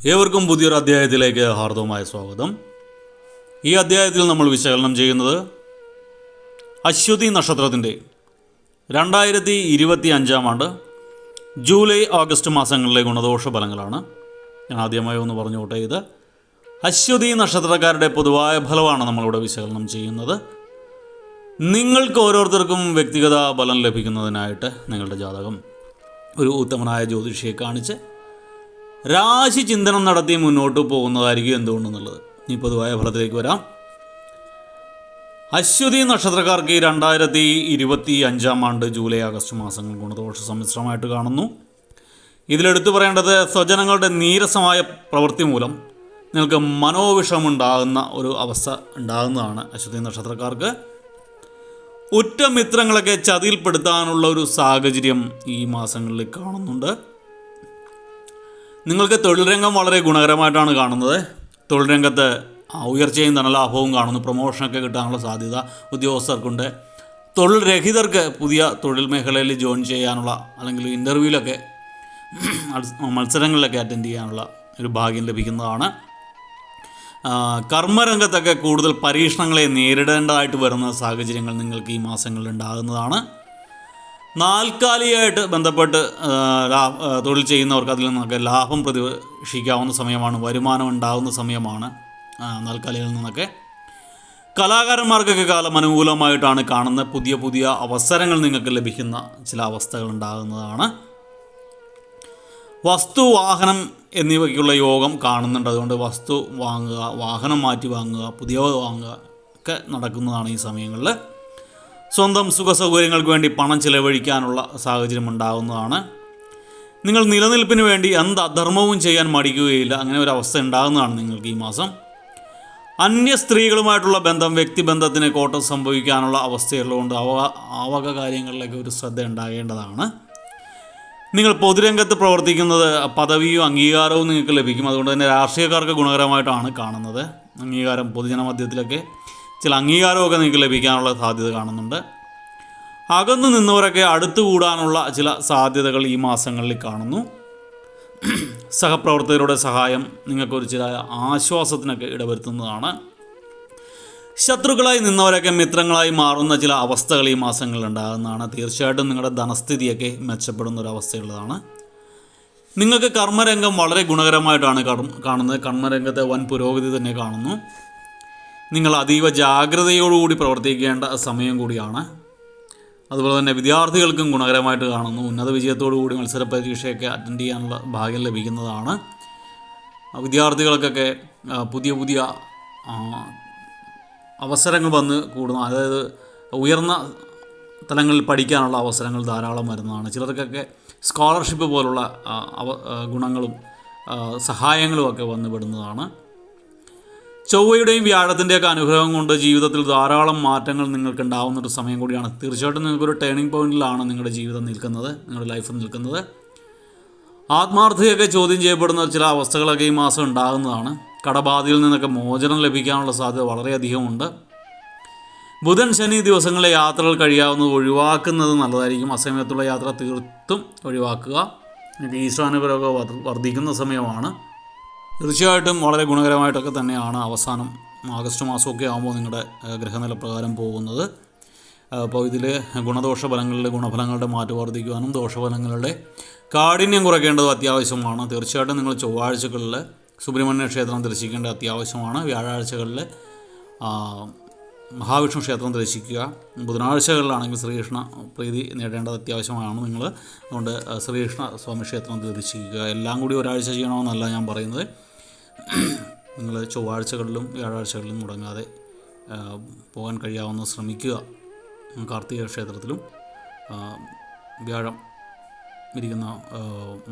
ഏവർക്കും പുതിയൊരു അധ്യായത്തിലേക്ക് ഹാർദവമായ സ്വാഗതം. ഈ അധ്യായത്തിൽ നമ്മൾ വിശകലനം ചെയ്യുന്നത് അശ്വതി നക്ഷത്രത്തിൻ്റെ 2025 ആണ്ട് ജൂലൈ ഓഗസ്റ്റ് മാസങ്ങളിലെ ഗുണദോഷ ഫലങ്ങളാണ്. ഞാൻ ആദ്യമായി ഒന്ന് പറഞ്ഞോട്ടെ, ഇത് അശ്വതി നക്ഷത്രക്കാരുടെ പൊതുവായ ഫലമാണ് നമ്മളിവിടെ വിശകലനം ചെയ്യുന്നത്. നിങ്ങൾക്ക് ഓരോരുത്തർക്കും വ്യക്തിഗത ഫലം ലഭിക്കുന്നതിനായിട്ട് നിങ്ങളുടെ ജാതകം ഒരു ഉത്തമനായ ജ്യോതിഷിയെ കാണിച്ച് രാശി ചിന്തനം നടത്തി മുന്നോട്ട് പോകുന്നതായിരിക്കും എന്തുകൊണ്ടെന്നുള്ളത്. ഈ പൊതുവായ ഫലത്തിലേക്ക് വരാം. അശ്വതി നക്ഷത്രക്കാർക്ക് 2025 ആണ്ട് ജൂലൈ ആഗസ്റ്റ് മാസങ്ങൾ ഗുണദോഷ സമ്മിശ്രമായിട്ട് കാണുന്നു. ഇതിലെടുത്തു പറയേണ്ടത്, സ്വജനങ്ങളുടെ നീരസമായ പ്രവൃത്തി മൂലം നിങ്ങൾക്ക് മനോവിഷമുണ്ടാകുന്ന ഒരു അവസ്ഥ ഉണ്ടാകുന്നതാണ്. അശ്വതി നക്ഷത്രക്കാർക്ക് ഉറ്റമിത്രങ്ങളൊക്കെ ചതിയിൽപ്പെടുത്താനുള്ള ഒരു സാഹചര്യം ഈ മാസങ്ങളിൽ കാണുന്നുണ്ട്. നിങ്ങൾക്ക് തൊഴിൽ രംഗം വളരെ ഗുണകരമായിട്ടാണ് കാണുന്നത്. തൊഴിൽ രംഗത്ത് ഉയർച്ചയും ധനലാഭവും കാണുന്നു. പ്രൊമോഷനൊക്കെ കിട്ടാനുള്ള സാധ്യത ഉദ്യോഗസ്ഥർക്കുണ്ട്. തൊഴിൽ രഹിതർക്ക് പുതിയ തൊഴിൽ മേഖലയിൽ ജോയിൻ ചെയ്യാനുള്ള അല്ലെങ്കിൽ ഇൻ്റർവ്യൂവിലൊക്കെ മത്സരങ്ങളിലൊക്കെ അറ്റൻഡ് ചെയ്യാനുള്ള ഒരു ഭാഗ്യം ലഭിക്കുന്നതാണ്. കർമ്മരംഗത്തൊക്കെ കൂടുതൽ പരീക്ഷണങ്ങളെ നേരിടേണ്ടതായിട്ട് വരുന്ന സാഹചര്യങ്ങൾ നിങ്ങൾക്ക് ഈ മാസങ്ങളിൽ ഉണ്ടാകുന്നതാണ്. നാൽക്കാലിയായിട്ട് ബന്ധപ്പെട്ട് തൊഴിൽ ചെയ്യുന്നവർക്ക് അതിൽ നിന്നൊക്കെ ലാഭം പ്രതീക്ഷിക്കാവുന്ന സമയമാണ്. വരുമാനം ഉണ്ടാകുന്ന സമയമാണ് നാൽക്കാലികളിൽ നിന്നൊക്കെ. കലാകാരന്മാർക്കൊക്കെ കാലം അനുകൂലമായിട്ടാണ് കാണുന്നത്. പുതിയ പുതിയ അവസരങ്ങൾ നിങ്ങൾക്ക് ലഭിക്കുന്ന ചില അവസ്ഥകൾ ഉണ്ടാകുന്നതാണ്. വസ്തു, വാഹനം എന്നിവയ്ക്കുള്ള യോഗം കാണുന്നുണ്ട്. അതുകൊണ്ട് വസ്തു വാങ്ങുക, വാഹനം മാറ്റി വാങ്ങുക, പുതിയവ വാങ്ങുക ഒക്കെ നടക്കുന്നതാണ് ഈ സമയങ്ങളിൽ. സ്വന്തം സുഖസൗകര്യങ്ങൾക്ക് വേണ്ടി പണം ചിലവഴിക്കാനുള്ള സാഹചര്യം ഉണ്ടാകുന്നതാണ്. നിങ്ങൾ നിലനിൽപ്പിന് വേണ്ടി എന്ത് അധർമ്മവും ചെയ്യാൻ മടിക്കുകയില്ല. അങ്ങനെ ഒരു അവസ്ഥ ഉണ്ടാകുന്നതാണ് നിങ്ങൾക്ക് ഈ മാസം. അന്യ സ്ത്രീകളുമായിട്ടുള്ള ബന്ധം, വ്യക്തിബന്ധത്തിന് കോട്ടം സംഭവിക്കാനുള്ള അവസ്ഥയുള്ളതുകൊണ്ട് വക കാര്യങ്ങളിലൊക്കെ ഒരു ശ്രദ്ധ ഉണ്ടാകേണ്ടതാണ്. നിങ്ങൾ പൊതുരംഗത്ത് പ്രവർത്തിക്കുന്നത് പദവിയും അംഗീകാരവും നിങ്ങൾക്ക് ലഭിക്കും. അതുകൊണ്ട് തന്നെ രാഷ്ട്രീയക്കാർക്ക് ഗുണകരമായിട്ടാണ് കാണുന്നത്. അംഗീകാരം, പൊതുജന മധ്യത്തിലൊക്കെ ചില അംഗീകാരമൊക്കെ നിങ്ങൾക്ക് ലഭിക്കാനുള്ള സാധ്യത കാണുന്നുണ്ട്. അകന്നു നിന്നവരൊക്കെ അടുത്തു കൂടാനുള്ള ചില സാധ്യതകൾ ഈ മാസങ്ങളിൽ കാണുന്നു. സഹപ്രവർത്തകരുടെ സഹായം നിങ്ങൾക്കൊരു ചില ആശ്വാസത്തിനൊക്കെ ഇടവരുത്തുന്നതാണ്. ശത്രുക്കളായി നിന്നവരൊക്കെ മിത്രങ്ങളായി മാറുന്ന ചില അവസ്ഥകൾ ഈ മാസങ്ങളിൽ ഉണ്ടാകുന്നതാണ്. തീർച്ചയായിട്ടും നിങ്ങളുടെ ധനസ്ഥിതിയൊക്കെ മെച്ചപ്പെടുന്ന ഒരു അവസ്ഥയുള്ളതാണ്. നിങ്ങൾക്ക് കർമ്മരംഗം വളരെ ഗുണകരമായിട്ടാണ് കാണുന്നത്. കർമ്മരംഗത്തെ വൻ പുരോഗതി തന്നെ കാണുന്നു. നിങ്ങൾ അതീവ ജാഗ്രതയോടുകൂടി പ്രവർത്തിക്കേണ്ട സമയം കൂടിയാണ്. അതുപോലെ തന്നെ വിദ്യാർത്ഥികൾക്കും ഗുണകരമായിട്ട് കാണുന്നു. ഉന്നത വിജയത്തോടുകൂടി മത്സര പരീക്ഷയൊക്കെ അറ്റൻഡ് ചെയ്യാനുള്ള ഭാഗ്യം ലഭിക്കുന്നതാണ്. വിദ്യാർത്ഥികൾക്കൊക്കെ പുതിയ പുതിയ അവസരങ്ങൾ വന്ന് കൂടുന്നു. അതായത് ഉയർന്ന തലങ്ങളിൽ പഠിക്കാനുള്ള അവസരങ്ങൾ ധാരാളം വരുന്നതാണ്. ചിലർക്കൊക്കെ സ്കോളർഷിപ്പ് പോലുള്ള ഗുണങ്ങളും സഹായങ്ങളും ഒക്കെ വന്നു പെടുന്നതാണ്. ചൊവ്വയുടെയും വ്യാഴത്തിൻ്റെയൊക്കെ അനുഗ്രഹം കൊണ്ട് ജീവിതത്തിൽ ധാരാളം മാറ്റങ്ങൾ നിങ്ങൾക്ക് ഉണ്ടാകുന്നൊരു സമയം കൂടിയാണ്. തീർച്ചയായിട്ടും നിങ്ങൾക്കൊരു ടേണിംഗ് പോയിന്റിലാണ് നിങ്ങളുടെ ജീവിതം നിൽക്കുന്നത്, നിങ്ങളുടെ ലൈഫ് നിൽക്കുന്നത്. ആത്മാർത്ഥതയൊക്കെ ചോദ്യം ചെയ്യപ്പെടുന്ന ചില അവസ്ഥകളൊക്കെ ഈ മാസം ഉണ്ടാകുന്നതാണ്. കടബാധയിൽ നിന്നൊക്കെ മോചനം ലഭിക്കാനുള്ള സാധ്യത വളരെയധികമുണ്ട്. ബുധൻ, ശനി ദിവസങ്ങളിലെ യാത്രകൾ കഴിയാവുന്നത് ഒഴിവാക്കുന്നത് നല്ലതായിരിക്കും. അസമയത്തുള്ള യാത്ര തീർത്തും ഒഴിവാക്കുക. ഈശ്വരാനുഗ്രഹമൊക്കെ വർദ്ധിക്കുന്ന സമയമാണ്. തീർച്ചയായിട്ടും വളരെ ഗുണകരമായിട്ടൊക്കെ തന്നെയാണ് അവസാനം ആഗസ്റ്റ് മാസമൊക്കെ ആകുമ്പോൾ നിങ്ങളുടെ ഗ്രഹനില പ്രകാരം പോകുന്നത്. അപ്പോൾ ഇതിൽ ഗുണദോഷ ഫലങ്ങളിലെ ഗുണഫലങ്ങളുടെ മാറ്റം വർദ്ധിക്കുവാനും ദോഷഫലങ്ങളുടെ കാഠിന്യം കുറയ്ക്കേണ്ടത് അത്യാവശ്യമാണ്. തീർച്ചയായിട്ടും നിങ്ങൾ ചൊവ്വാഴ്ചകളിൽ സുബ്രഹ്മണ്യ ക്ഷേത്രം ദർശിക്കേണ്ടത് അത്യാവശ്യമാണ്. വ്യാഴാഴ്ചകളിൽ മഹാവിഷ്ണു ക്ഷേത്രം ദർശിക്കുക. ബുധനാഴ്ചകളിലാണെങ്കിൽ ശ്രീകൃഷ്ണ പ്രീതി നേടേണ്ടത് അത്യാവശ്യമാണ് നിങ്ങൾ. അതുകൊണ്ട് ശ്രീകൃഷ്ണ സ്വാമി ക്ഷേത്രം ദർശിക്കുക. എല്ലാം കൂടി ഒരാഴ്ച ചെയ്യണമെന്നല്ല ഞാൻ പറയുന്നത്. നിങ്ങൾ ചൊവ്വാഴ്ചകളിലും വ്യാഴാഴ്ചകളിലും മുടങ്ങാതെ പോകാൻ കഴിയാവുന്ന ശ്രമിക്കുക. കാർത്തിക ക്ഷേത്രത്തിലും വ്യാഴം ഇരിക്കുന്ന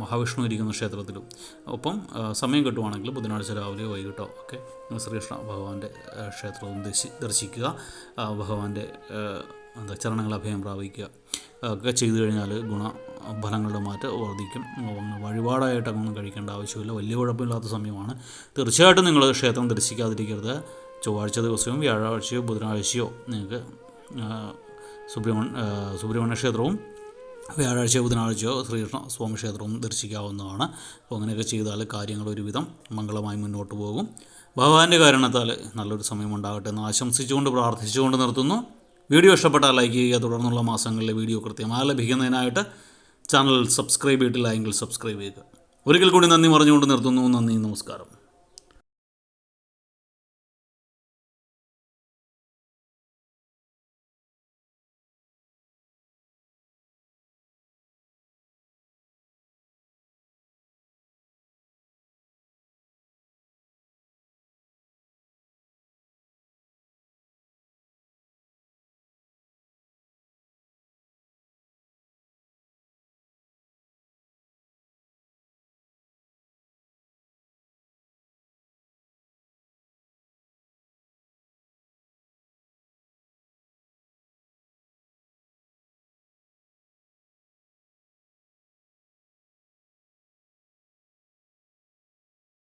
മഹാവിഷ്ണു ഇരിക്കുന്ന ക്ഷേത്രത്തിലും. ഒപ്പം സമയം കിട്ടുവാണെങ്കിൽ ബുധനാഴ്ച രാവിലെയോ വൈകിട്ടോ ഒക്കെ ശ്രീകൃഷ്ണ ഭഗവാന്റെ ക്ഷേത്രവും ദർശിക്കുക. ഭഗവാന്റെ ചരണങ്ങൾ അഭയം പ്രാപിക്കുക ഒക്കെ ചെയ്തു കഴിഞ്ഞാൽ ഗുണഫലങ്ങളുടെ മാറ്റം വർദ്ധിക്കും. വഴിപാടായിട്ടൊന്നും കഴിക്കേണ്ട ആവശ്യമില്ല. വലിയ കുഴപ്പമില്ലാത്ത സമയമാണ്. തീർച്ചയായിട്ടും നിങ്ങൾ ക്ഷേത്രം ദർശിക്കാതിരിക്കരുത്. ചൊവ്വാഴ്ച ദിവസവും വ്യാഴാഴ്ചയോ ബുധനാഴ്ചയോ നിങ്ങൾക്ക് സുബ്രഹ്മണ്യ ക്ഷേത്രവും വ്യാഴാഴ്ചയോ ബുധനാഴ്ചയോ ശ്രീകൃഷ്ണ സ്വാമി ക്ഷേത്രവും ദർശിക്കാവുന്നതാണ്. അപ്പോൾ അങ്ങനെയൊക്കെ ചെയ്താൽ കാര്യങ്ങൾ ഒരുവിധം മംഗളമായി മുന്നോട്ട് പോകും. ഭഗവാന്റെ കാരണത്താൽ നല്ലൊരു സമയം ഉണ്ടാകട്ടെ എന്ന് ആശംസിച്ചുകൊണ്ട് പ്രാർത്ഥിച്ചുകൊണ്ട് നിർത്തുന്നു. വീഡിയോ ഇഷ്ടപ്പെട്ടാൽ ലൈക്ക് ചെയ്യുക. തുടർന്നുള്ള മാസങ്ങളിലെ വീഡിയോ കൃത്യമായി ലഭിക്കുന്നതിനായിട്ട് ചാനൽ സബ്സ്ക്രൈബ് ചെയ്തിട്ടില്ല എങ്കിൽ സബ്സ്ക്രൈബ് ചെയ്യുക. ഒരിക്കൽ കൂടി നന്ദി പറഞ്ഞുകൊണ്ട് നിർത്തുന്നു. നന്ദി, നമസ്കാരം.